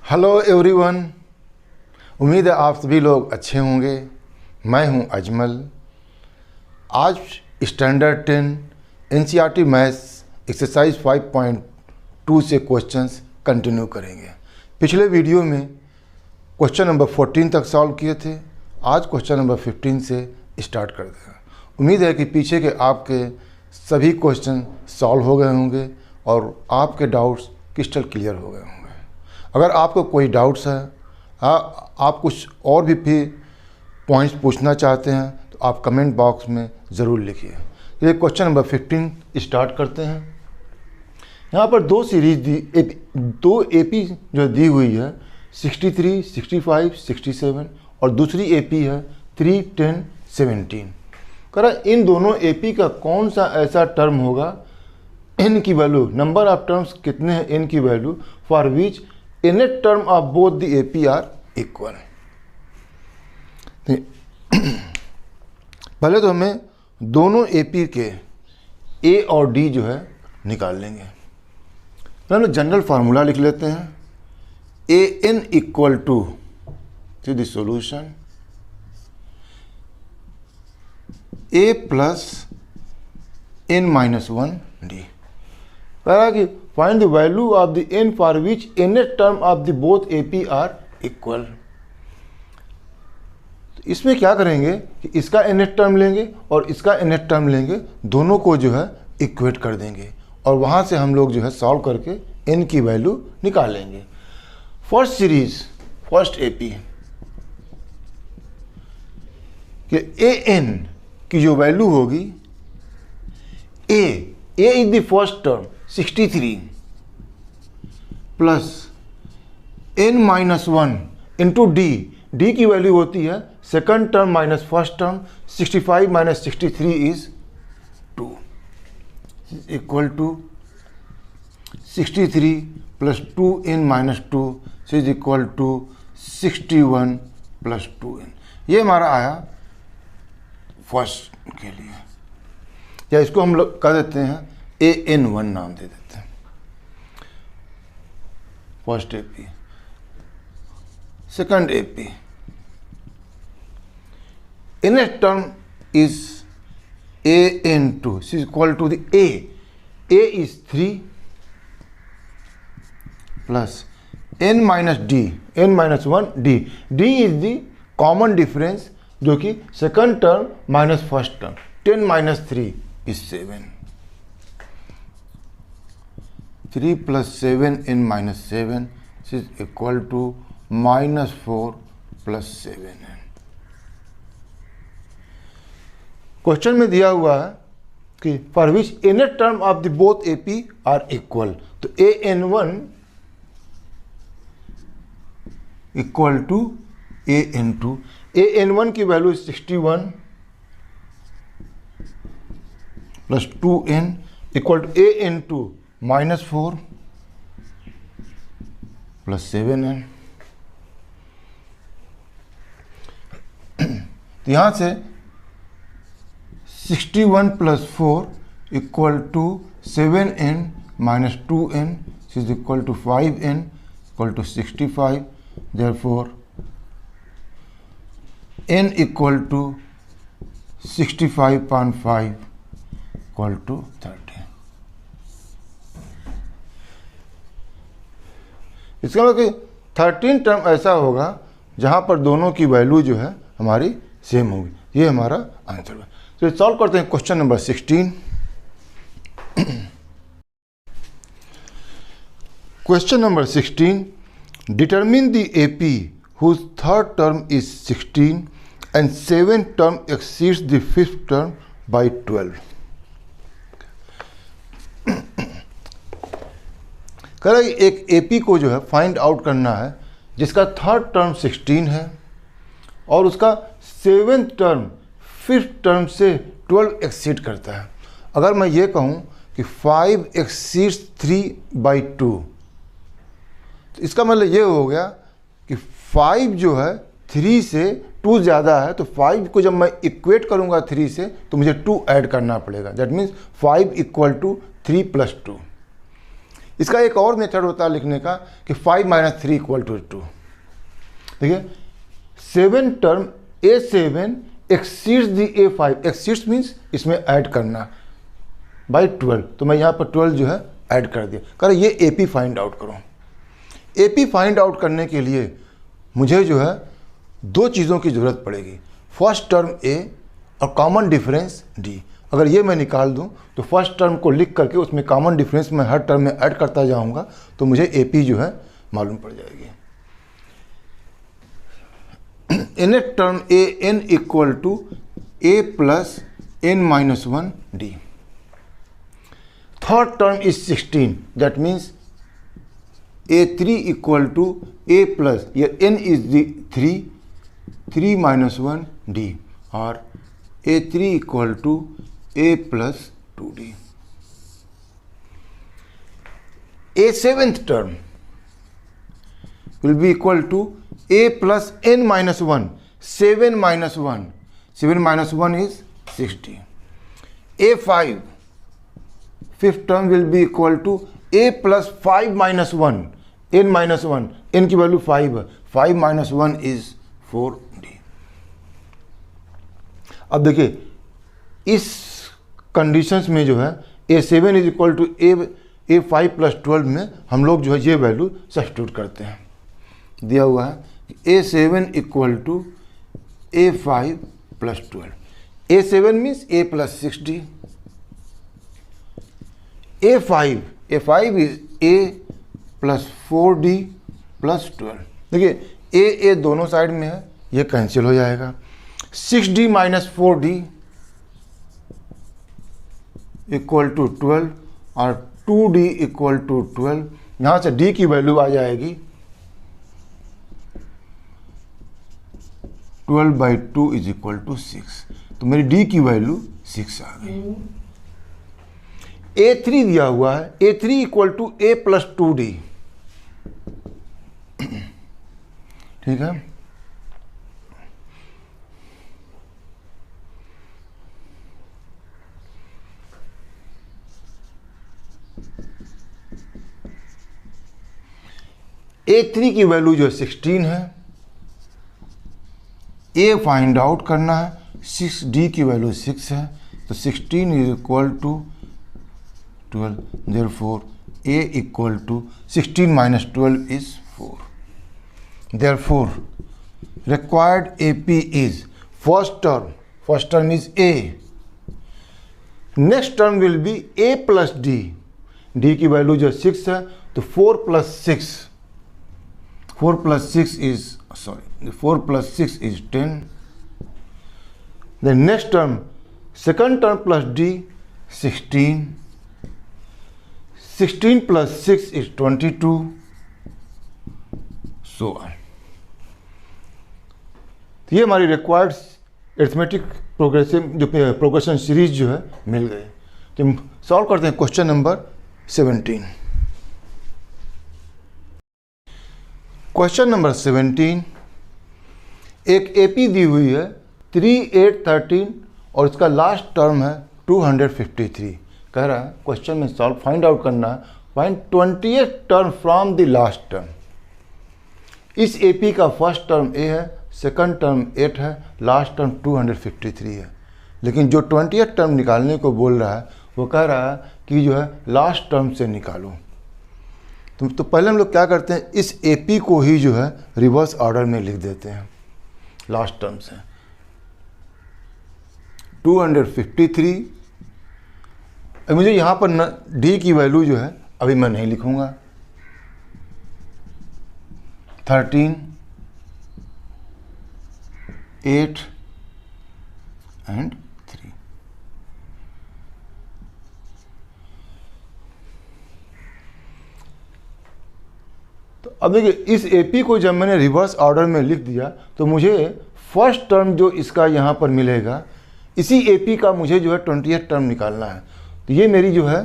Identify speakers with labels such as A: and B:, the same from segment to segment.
A: Hello everyone, उम्मीद है आप सभी लोग अच्छे होंगे। मैं हूं अजमल। आज स्टैंडर्ड 10 एनसीईआरटी मैथ्स एक्सरसाइज 5.2 से क्वेश्चंस कंटिन्यू करेंगे। पिछले वीडियो में क्वेश्चन नंबर 14 तक सॉल्व किए थे। आज क्वेश्चन नंबर 15 से स्टार्ट कर देगा। उम्मीद है कि पीछे के आपके सभी क्वेश्चन सॉल्व हो गए होंगे और आपके डाउट्स क्रिस्टल क्लियर हो गए होंगे। अगर आपको कोई डाउट्स है, आप कुछ और भी पॉइंट्स पूछना चाहते हैं तो आप कमेंट बॉक्स में ज़रूर लिखिए। ये क्वेश्चन नंबर 15 स्टार्ट करते हैं। यहाँ पर दो सीरीज दो एपी जो दी हुई है 63, 65, 67 और दूसरी एपी है 3, 10, 17। करा इन दोनों एपी का कौन सा ऐसा टर्म होगा, n की वैल्यू, नंबर ऑफ टर्म्स कितने हैं n की value, for which nth term of both the AP are equal. पहले तो हमें दोनों एपी के ए और डी जो है निकाल लेंगे। पहले जनरल फार्मूला लिख लेते हैं। A n equal to the solution a plus n minus 1 d. कहा कि find the value of the n for which nth term of the both AP are equal. इसमें क्या करेंगे कि इसका इनेट टर्म लेंगे और इसका इनेट टर्म लेंगे, दोनों को जो है इक्वेट कर देंगे और वहां से हम लोग जो है सॉल्व करके n की वैल्यू निकालेंगे। फर्स्ट सीरीज, फर्स्ट एपी कि an की जो वैल्यू होगी, a is the first term 63 plus n minus 1 into D की वैल्यू होती है second term minus first term. 65 minus 63 is 2 equal to 63 plus 2n minus 2 is equal to 61 plus 2n। ये हमारा आया फर्स्ट के लिए, या इसको हम लोग कह देते हैं AN1 नाम दे देते हैं। First AP, second AP, nth term is AN2 is equal to the A is 3 plus n minus D, n minus 1 D is the common difference जो कि second term minus first term. 10 minus 3 is 7। 3 plus 7n minus 7 is equal to minus 4 plus 7n। Question में दिया हुआ है कि for which nth term of the both AP are equal, तो AN1 equal to AN2। AN1 की value 61 plus 2n equal to AN2 minus 4 plus 7n। तो यहाँ से 61 plus 4 equal to 7n minus 2n is equal to 5n equal to 65। Therefore n equal to 65.5 equal to 30। इसका मतलब 13 term ऐसा होगा जहां पर दोनों की वैल्यू जो है हमारी सेम होगी। ये हमारा आंसर है। तो सॉल्व करते हैं question number 16। Question number 16, determine the AP whose third term is 16 and 7th term exceeds the 5th term by 12। कह रहा है कि एक एपी को जो है फाइंड आउट करना है जिसका थर्ड टर्म 16 है और उसका 7th टर्म 5th टर्म से 12 एक्सीड करता है। अगर मैं ये कहूँ कि 5 एक्सीड्स 3/2, तो इसका मतलब ये हो गया कि 5 जो है 3 से 2 ज़्यादा है, तो 5 को जब मैं इक्वेट करूँगा 3 से तो मुझे 2 ऐड करना पड़ेगा। That means 5 equal to 3 plus 2। इसका एक और मेथड होता है लिखने का कि 5 - 3 = 2। देखिए 7 टर्म A7 एक्सीड्स दी A5, एक्सीड्स मीन्स इसमें ऐड करना बाई 12, तो मैं यहाँ पर 12 जो है ऐड कर दिया। कह रहे ये AP फाइंड आउट करो। AP फाइंड आउट करने के लिए मुझे जो है दो चीज़ों की ज़रूरत पड़ेगी, फर्स्ट टर्म A और कॉमन डिफरेंस D। अगर ये मैं निकाल दूं तो फर्स्ट टर्म को लिख करके उसमें कॉमन डिफरेंस मैं हर टर्म में ऐड करता जाऊंगा तो मुझे AP जो है मालूम पड़ जाएगी। nth term an equal to a plus n minus 1 d। Third term is 16, that means a3 equal to a plus ये n is the 3 minus 1 d और a3 equal to a plus 2d। a seventh term will be equal to a plus n minus 1, 7 minus 1, 7 minus 1 is 60. a5 fifth term will be equal to a plus 5 minus 1, n minus 1, n की value 5 है, 5 minus 1 is 4d। अब देखिए इस conditions में जो है a7 is equal to a5 plus 12 में हम लोग जो है ये वैल्यू सब्स्टिट्यूट करते हैं। दिया हुआ है a7 equal to a5 plus 12। a7 means a plus 6d, a5 is a plus 4d plus 12। देखिए a दोनों साइड में है, ये कैंसिल हो जाएगा। 6d minus 4d equal to 12 और 2d इक्वल टू 12। यहाँ से d की वैल्यू आ जाएगी 12/2 इज इक्वल टू 6। तो मेरी d की वैल्यू 6 आ गई। a3 दिया हुआ है, a3 equal to a plus 2d। ठीक है, a3 की वैल्यू जो 16 है, a फाइंड आउट करना है, 6d की वैल्यू 6 है, तो 16 is equal to 12, therefore a equal to 16 minus 12 is 4। Therefore required AP is first term is a, next term will be a plus d की value जो 6 है, तो 4 plus 6 is 10. The next term, second term plus d 16. 16 plus 6 is 22. So on. तो ये हमारी required arithmetic progression series जो है मिल गए। तो हम सॉल्व करते हैं क्वेश्चन नंबर 17। क्वेश्चन नंबर 17, एक AP दी हुई है 3, 8, 13 और इसका लास्ट टर्म है 253। कह रहा है क्वेश्चन में सॉल्व फाइंड आउट करना है, find 20th term from the last term. इस AP का फर्स्ट टर्म A है, सेकंड टर्म 8 है, लास्ट टर्म 253 है। लेकिन जो 20th टर्म निकालने को बोल रहा है वो कह रहा है कि जो है लास्ट टर्म से निकालो। तो पहले हम लोग क्या करते हैं, इस AP को ही जो है रिवर्स ऑर्डर में लिख देते हैं लास्ट टर्म से। 253, मुझे यहाँ पर D की वैल्यू जो है अभी मैं नहीं लिखूँगा। 13, 8 एंड 3। तो अब देखिए इस AP को जब मैंने रिवर्स ऑर्डर में लिख दिया तो मुझे फर्स्ट टर्म जो इसका यहाँ पर मिलेगा, इसी AP का मुझे जो है 20th टर्म निकालना है। तो ये मेरी जो है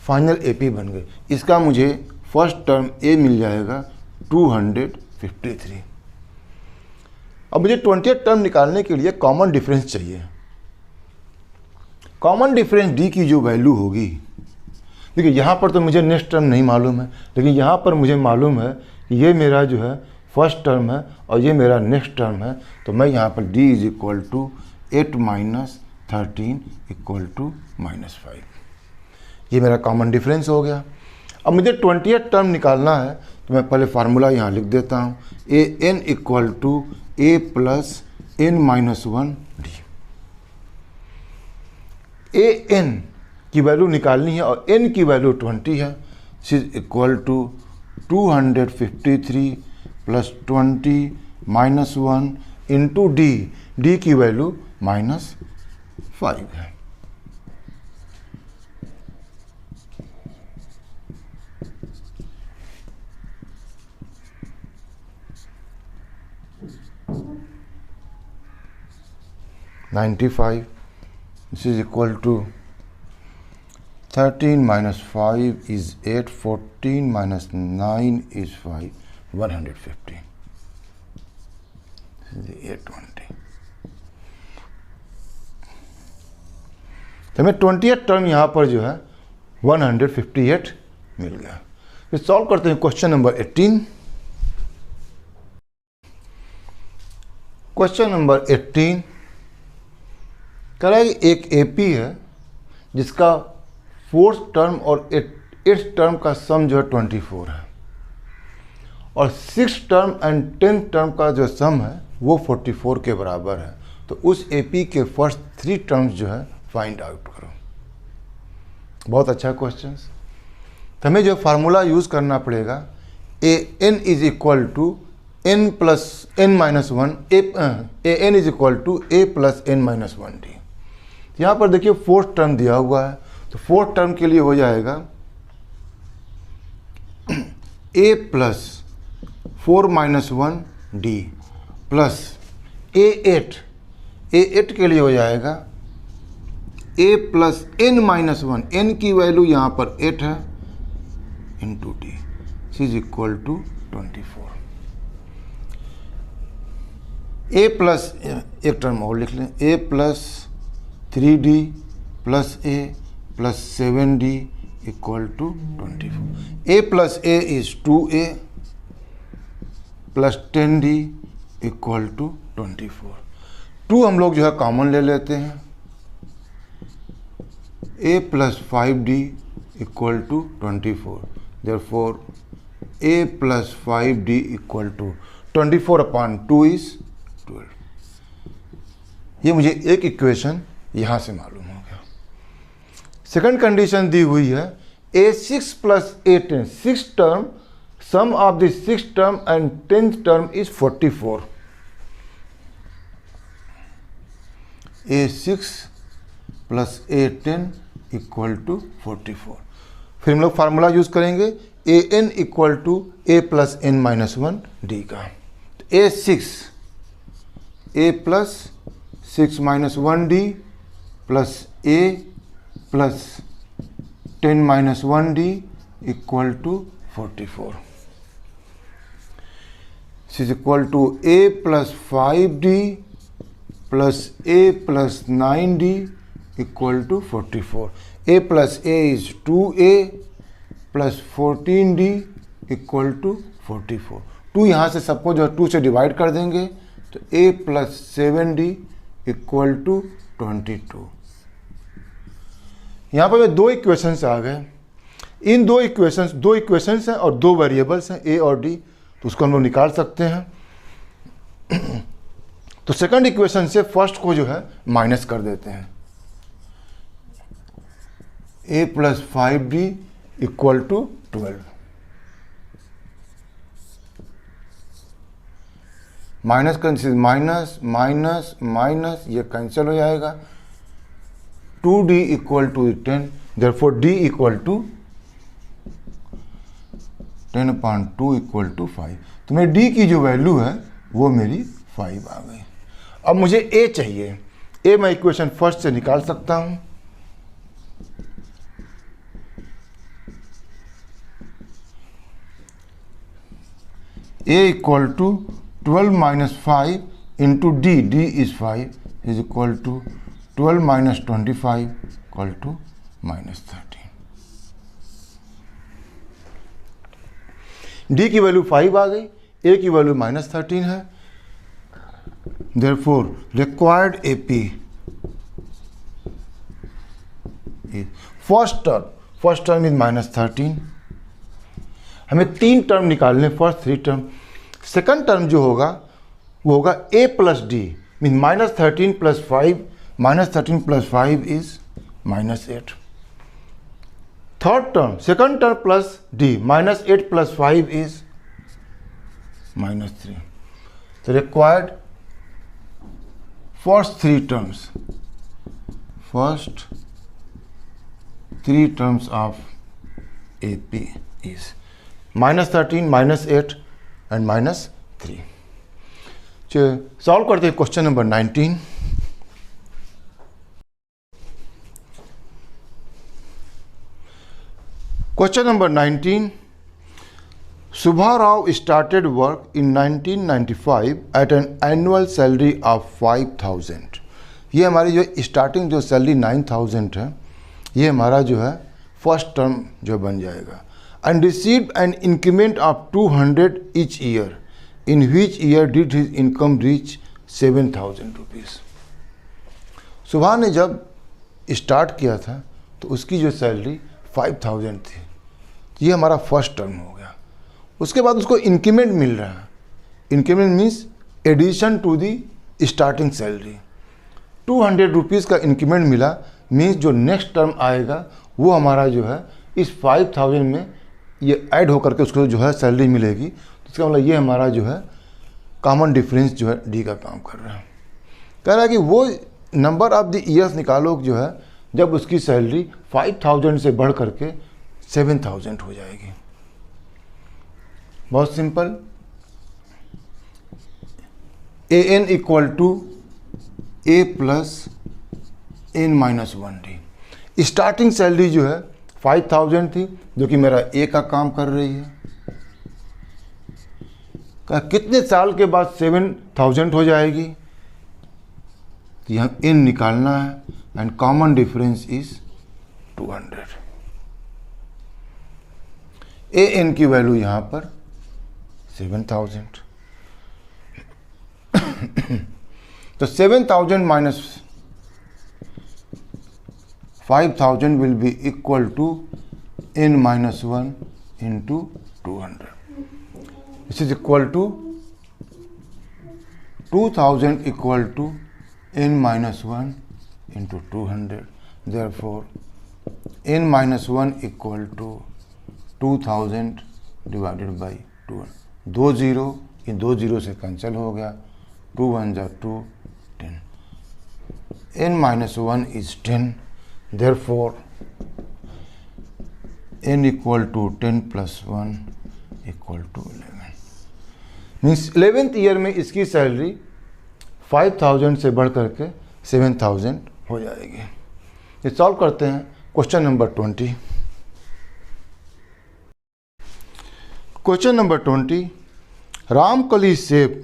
A: फाइनल AP बन गई। इसका मुझे फर्स्ट टर्म A मिल जाएगा 253। अब मुझे 20th टर्म निकालने के लिए कॉमन डिफरेंस चाहिए। कॉमन डिफरेंस D की जो वैल्यू होगी, देखिए यहाँ पर तो मुझे नेक्स्ट टर्म नहीं मालूम है, लेकिन यहाँ पर मुझे मालूम है कि ये मेरा जो है फर्स्ट टर्म है और ये मेरा नेक्स्ट टर्म है। तो मैं यहाँ पर d is equal to 8 minus 13 equal to -5, ये मेरा कॉमन डिफरेंस हो गया। अब मुझे 20th टर्म निकालना है, तो मैं पहले फार्मूला यहाँ लिख देता हूँ, a n equal to a plus n minus 1 d. A n की वैल्यू निकालनी है और एन की वैल्यू 20 है, is equal to 253 plus 20 minus 1 into d, d की वैल्यू -5 है। $95, this is equal to 13 minus 5 is 8, 14 minus 9 is 5, 115. This is 820. तो हमें 20th टर्म यहाँ पर जो है 158 मिल गया। फिर सॉल्व करते हैं क्वेश्चन नंबर 18। क्वेश्चन नंबर 18 कह रहा है कि एक एपी है जिसका 4th टर्म और 8th टर्म का सम जो है 24 है और 6th term and 10th term का जो सम है वो 44 के बराबर है। तो उस एपी के फर्स्ट 3 टर्म्स जो है फाइंड आउट करो। बहुत अच्छा क्वेश्चन। तो हमें जो फार्मूला यूज़ करना पड़ेगा, a n is equal to n plus n minus 1, a n is equal to a plus n minus 1 d. यहाँ पर देखिए 4th टर्म दिया हुआ है, तो 4th टर्म के लिए हो जाएगा a plus 4 minus 1 d plus A8 के लिए हो जाएगा a plus n minus 1, n की वैल्यू यहाँ पर 8 है, into d is equal to 24। a plus एक टर्म और लिख लें, a plus 3d plus a plus 7d equal to 24। a plus a is 2a plus 10d equal to 24। 2 हम लोग जो है कॉमन ले लेते हैं, a plus 5d equal to 24, therefore a plus 5d equal to 24/2 is 12। ये मुझे एक इक्वेशन यहाँ से मालूम हो गया। सेकंड कंडीशन दी हुई है A6 plus A10, 6 term, sum of the 6th term and 10th term is 44। A6 plus A10 equal to 44। फिर हम लोग फार्मूला यूज करेंगे AN equal to A plus N minus 1 d का। A6 A plus 6 minus 1 d plus A plus 10 minus 1 d equal to 44 is equal to A plus 5d plus A plus 9d equal to 44। A plus A is 2A plus 14d equal to 44। 2 यहाँ से सबको जो 2 से divide कर देंगे तो A plus 7d equal to 22। यहाँ पर 2 इक्वेशंस आ गए। इन 2 इक्वेशंस हैं और 2 वेरिएबल्स हैं A और D, तो उसको हम लोग निकाल सकते हैं। तो सेकंड इक्वेशन से फर्स्ट को जो है माइनस कर देते हैं। A plus 5d equal to 12, minus minus minus minus ये कैंसिल हो जाएगा, 2d equal to 10, therefore d equal to 10/2 equal to 5। तो मेरी d की जो वैल्यू है वो मेरी 5 आ गई। अब मुझे a चाहिए, a मैं इक्वेशन फर्स्ट से निकाल सकता हूँ। a equal to 12 minus 5 into d, d is 5 is equal to 12 minus 25 equal to -13। D की वैल्यू 5 आ गई, ए की वैल्यू -13 है। Therefore required AP first term is -13। हमें 3 टर्म निकालने, फर्स्ट 3 टर्म। सेकंड टर्म जो होगा वो होगा a plus D, mean -13 plus 5, -13 plus 5 is -8। Third term, second term plus D, -8 plus 5 is -3। तो required first 3 terms, first 3 terms of AP is -13, -8 and -3। चलिए solve करते हैं question number 19। Question number 19, Subha Rao started work in 1995 at an annual salary of 5,000। ये हमारी जो starting जो salary 9,000 है, ये हमारा जो है फर्स्ट टर्म जो बन जाएगा। And received an increment of 200 each year, in which year did his income reach 7,000 rupees. सुबह ने जब स्टार्ट किया था तो उसकी जो सैलरी 5,000 थी। ये हमारा फर्स्ट टर्म हो गया। उसके बाद उसको इंक्रीमेंट मिल रहा है। Increment means addition to the starting salary. 200 rupees का इंक्रीमेंट मिला, मीन्स जो नेक्स्ट टर्म आएगा वो हमारा जो है इस 5,000 में ये ऐड होकर के उसको जो है सैलरी मिलेगी। तो इसका मतलब ये हमारा जो है कॉमन डिफरेंस जो है डी का काम कर रहा है। कह रहा है कि वो नंबर ऑफ द ईयर्स निकालो जो है जब उसकी सैलरी 5,000 से बढ़ करके 7,000 हो जाएगी। बहुत simple. A n equal to a plus n-1d। Starting salary जो है 5,000 थी, जो कि मेरा ए का काम कर रही है। कितने साल के बाद 7,000 हो जाएगी? तो यहाँ n निकालना है and common difference is 200। A n की वैल्यू यहाँ पर 7,000। तो 7,000 minus 5,000 will be equal to n-1 into 200. This is equal to 2,000 equal to n-1 into 200. Therefore, n-1 equal to 2,000 divided by 200. 2 0, इन 2 0 से कैंसिल हो गया। 2 1 जा 2, 10. n-1 is 10. Therefore, n equal to 10 plus 1 equal to 11। Means 11th year में इसकी salary 5,000 से बढ़ करके 7,000 हो जाएगी। ये सॉल्व करते हैं question number 20। Question number 20, Ramkali saved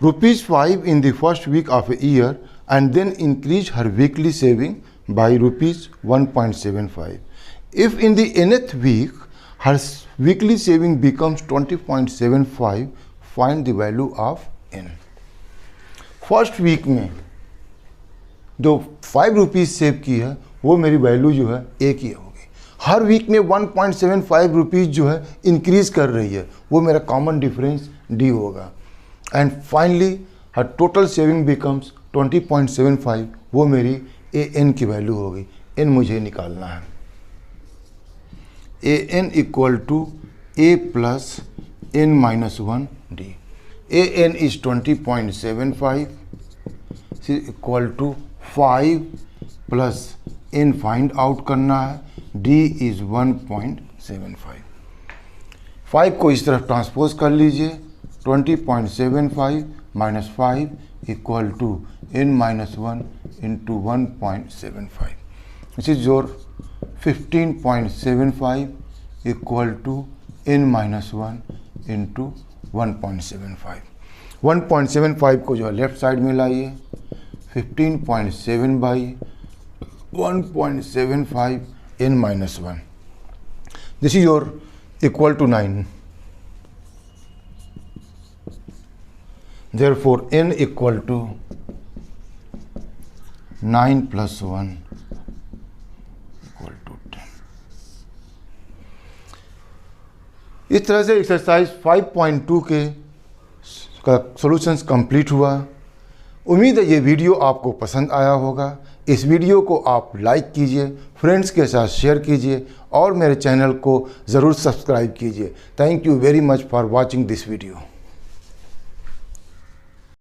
A: ₹5 in the first week of a year and then increased her weekly saving by ₹1.75. If in the nth week her weekly saving becomes 20.75, find the value of n। First week में जो 5 rupees save की है वो मेरी value जो है ए की होगी। हर वीक में 1.75 रुपीज़ जो है इंक्रीज कर रही है, वो मेरा कॉमन डिफरेंस डी होगा। And finally her total saving becomes 20.75, वो मेरी ए एन की वैल्यू होगी। एन मुझे निकालना है। A n equal to a plus n-1 d. A n is 20.75 equal to 5 plus n find out करना है, d इज 1.75। 5 को इस तरफ ट्रांसपोज कर लीजिए। 20.75 minus 5 equal to n-1 into 1.75, which is your 15.75 equal to n-1 into 1.75। 1.75 को जो है लेफ्ट साइड में लाइए। 15.7 by 1.75 n-1, this is your equal to 9। Therefore n equal to 9 plus 1 equal to 10। इस तरह से एक्सरसाइज 5.2 के का सॉल्यूशंस कंप्लीट हुआ। उम्मीद है ये वीडियो आपको पसंद आया होगा। इस वीडियो को आप लाइक कीजिए, फ्रेंड्स के साथ शेयर कीजिए और मेरे चैनल को ज़रूर सब्सक्राइब कीजिए। Thank you very much for watching this video.